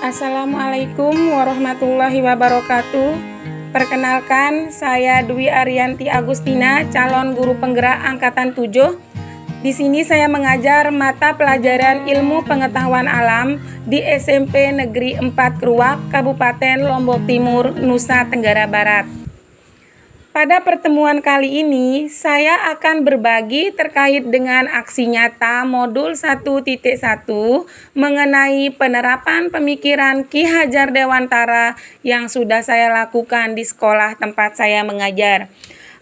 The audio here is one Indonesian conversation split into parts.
Assalamualaikum warahmatullahi wabarakatuh. Perkenalkan, saya Dwi Arianti Agustina, calon guru penggerak angkatan 7. Di sini saya mengajar mata pelajaran Ilmu Pengetahuan Alam di SMP Negeri 4 Keruak, Kabupaten Lombok Timur, Nusa Tenggara Barat. Pada pertemuan kali ini, saya akan berbagi terkait dengan aksi nyata modul 1.1 mengenai penerapan pemikiran Ki Hajar Dewantara yang sudah saya lakukan di sekolah tempat saya mengajar.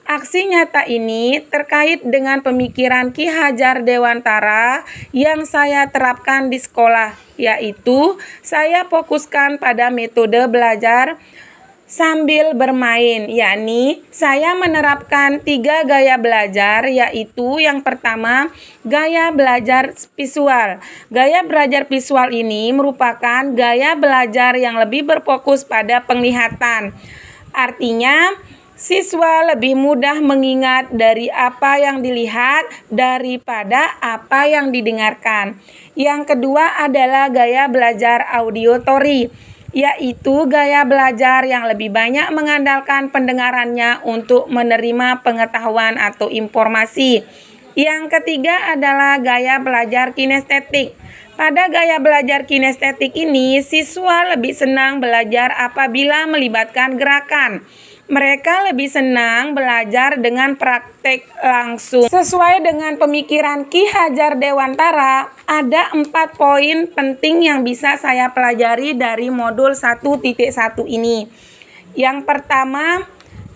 Aksi nyata ini terkait dengan pemikiran Ki Hajar Dewantara yang saya terapkan di sekolah, yaitu saya fokuskan pada metode belajar sambil bermain, yakni saya menerapkan 3 gaya belajar, yaitu yang pertama, gaya belajar visual. Gaya belajar visual ini merupakan gaya belajar yang lebih berfokus pada penglihatan. Artinya, siswa lebih mudah mengingat dari apa yang dilihat daripada apa yang didengarkan. Yang kedua adalah gaya belajar auditory, yaitu gaya belajar yang lebih banyak mengandalkan pendengarannya untuk menerima pengetahuan atau informasi. Yang ketiga adalah gaya belajar kinestetik. Pada gaya belajar kinestetik ini, siswa lebih senang belajar apabila melibatkan gerakan. Mereka lebih senang belajar dengan praktek langsung. Sesuai dengan pemikiran Ki Hajar Dewantara, ada 4 poin penting yang bisa saya pelajari dari modul 1.1 ini. Yang pertama,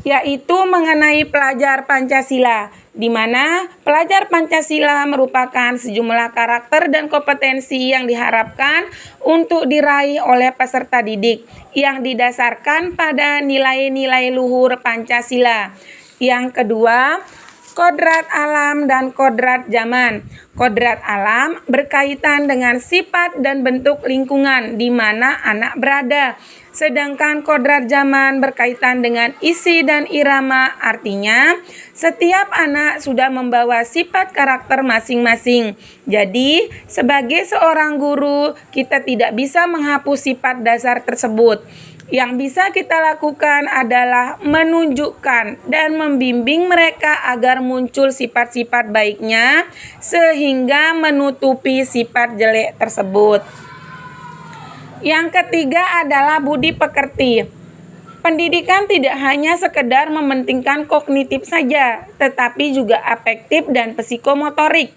yaitu mengenai pelajar Pancasila, di mana pelajar Pancasila merupakan sejumlah karakter dan kompetensi yang diharapkan untuk diraih oleh peserta didik yang didasarkan pada nilai-nilai luhur Pancasila. Yang kedua, kodrat alam dan kodrat zaman. Kodrat alam berkaitan dengan sifat dan bentuk lingkungan di mana anak berada. Sedangkan kodrat zaman berkaitan dengan isi dan irama, artinya setiap anak sudah membawa sifat karakter masing-masing. Jadi, sebagai seorang guru, kita tidak bisa menghapus sifat dasar tersebut. Yang bisa kita lakukan adalah menunjukkan dan membimbing mereka agar muncul sifat-sifat baiknya sehingga menutupi sifat jelek tersebut. Yang ketiga adalah budi pekerti. Pendidikan tidak hanya sekedar mementingkan kognitif saja, tetapi juga afektif dan psikomotorik.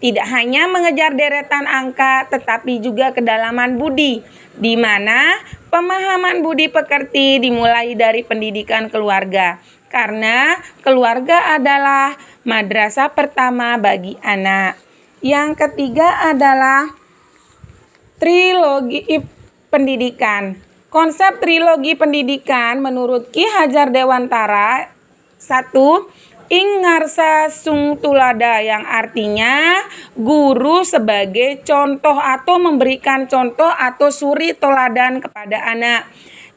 Tidak hanya mengejar deretan angka, tetapi juga kedalaman budi, di mana pemahaman budi pekerti dimulai dari pendidikan keluarga, karena keluarga adalah madrasah pertama bagi anak. Yang ketiga adalah trilogi pendidikan. Konsep trilogi pendidikan menurut Ki Hajar Dewantara 1. Ing ngarsa sung tulada, yang artinya guru sebagai contoh atau memberikan contoh atau suri toladan kepada anak.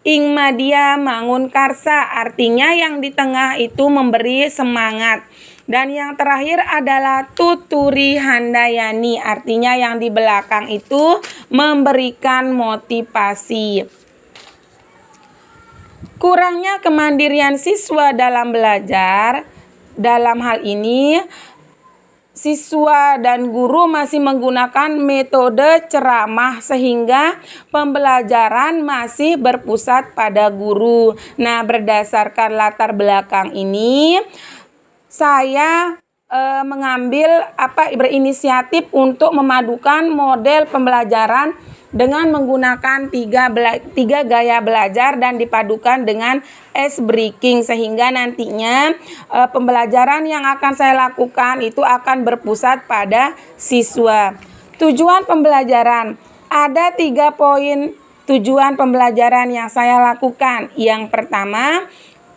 Ing madia mangun karsa, artinya yang di tengah itu memberi semangat. Dan yang terakhir adalah tuturi handayani, artinya yang di belakang itu memberikan motivasi. Kurangnya kemandirian siswa dalam belajar, dalam hal ini siswa dan guru masih menggunakan metode ceramah sehingga pembelajaran masih berpusat pada guru. Nah, berdasarkan latar belakang ini, saya mengambil berinisiatif untuk memadukan model pembelajaran dengan menggunakan tiga gaya belajar dan dipadukan dengan ice breaking, sehingga nantinya pembelajaran yang akan saya lakukan itu akan berpusat pada siswa. Tujuan pembelajaran, ada 3 poin tujuan pembelajaran yang saya lakukan. Yang pertama,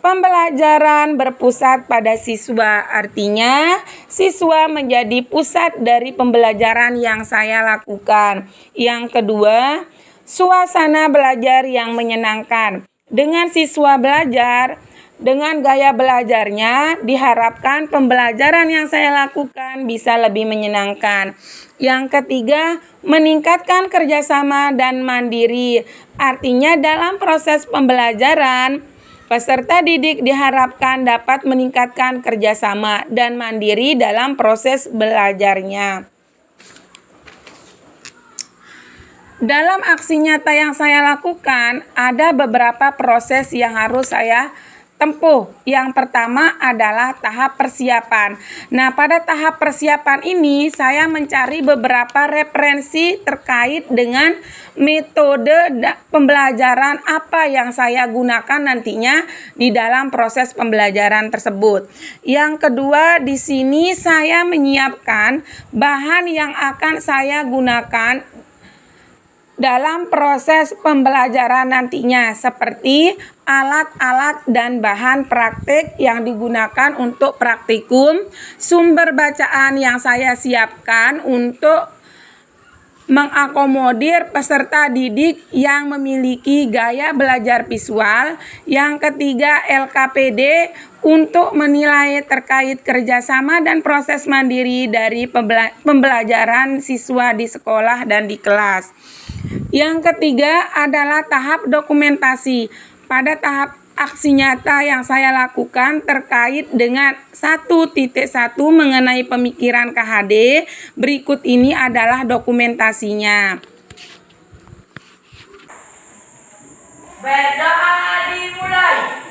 pembelajaran berpusat pada siswa, artinya siswa menjadi pusat dari pembelajaran yang saya lakukan. Yang kedua, suasana belajar yang menyenangkan. Dengan siswa belajar Dengan gaya belajarnya, diharapkan pembelajaran yang saya lakukan bisa lebih menyenangkan. Yang ketiga, meningkatkan kerjasama dan mandiri. Artinya dalam proses pembelajaran, peserta didik diharapkan dapat meningkatkan kerjasama dan mandiri dalam proses belajarnya. Dalam aksi nyata yang saya lakukan, ada beberapa proses yang harus saya tempuh. Yang pertama adalah tahap persiapan. Nah, pada tahap persiapan ini saya mencari beberapa referensi terkait dengan metode pembelajaran apa yang saya gunakan nantinya di dalam proses pembelajaran tersebut. Yang kedua, di sini saya menyiapkan bahan yang akan saya gunakan dalam proses pembelajaran nantinya, seperti alat-alat dan bahan praktik yang digunakan untuk praktikum, sumber bacaan yang saya siapkan untuk mengakomodir peserta didik yang memiliki gaya belajar visual. Yang ketiga, LKPD untuk menilai terkait kerjasama dan proses mandiri dari pembelajaran siswa di sekolah dan di kelas. Yang ketiga adalah tahap dokumentasi. Pada tahap aksi nyata yang saya lakukan terkait dengan 1.1 mengenai pemikiran KHD, berikut ini adalah dokumentasinya. Berdoa dimulai.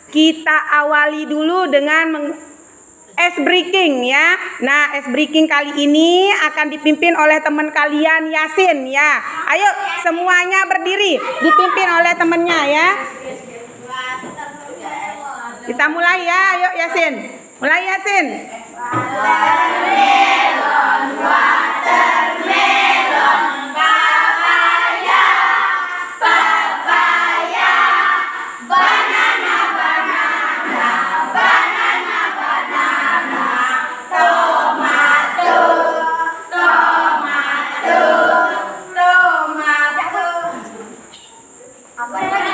Kita awali dulu dengan ice breaking ya. Nah, ice breaking kali ini akan dipimpin oleh teman kalian Yasin ya. Ayo semuanya berdiri, dipimpin oleh temannya ya. Kita mulai ya, ayo Yasin. Mulai Yasin. Apa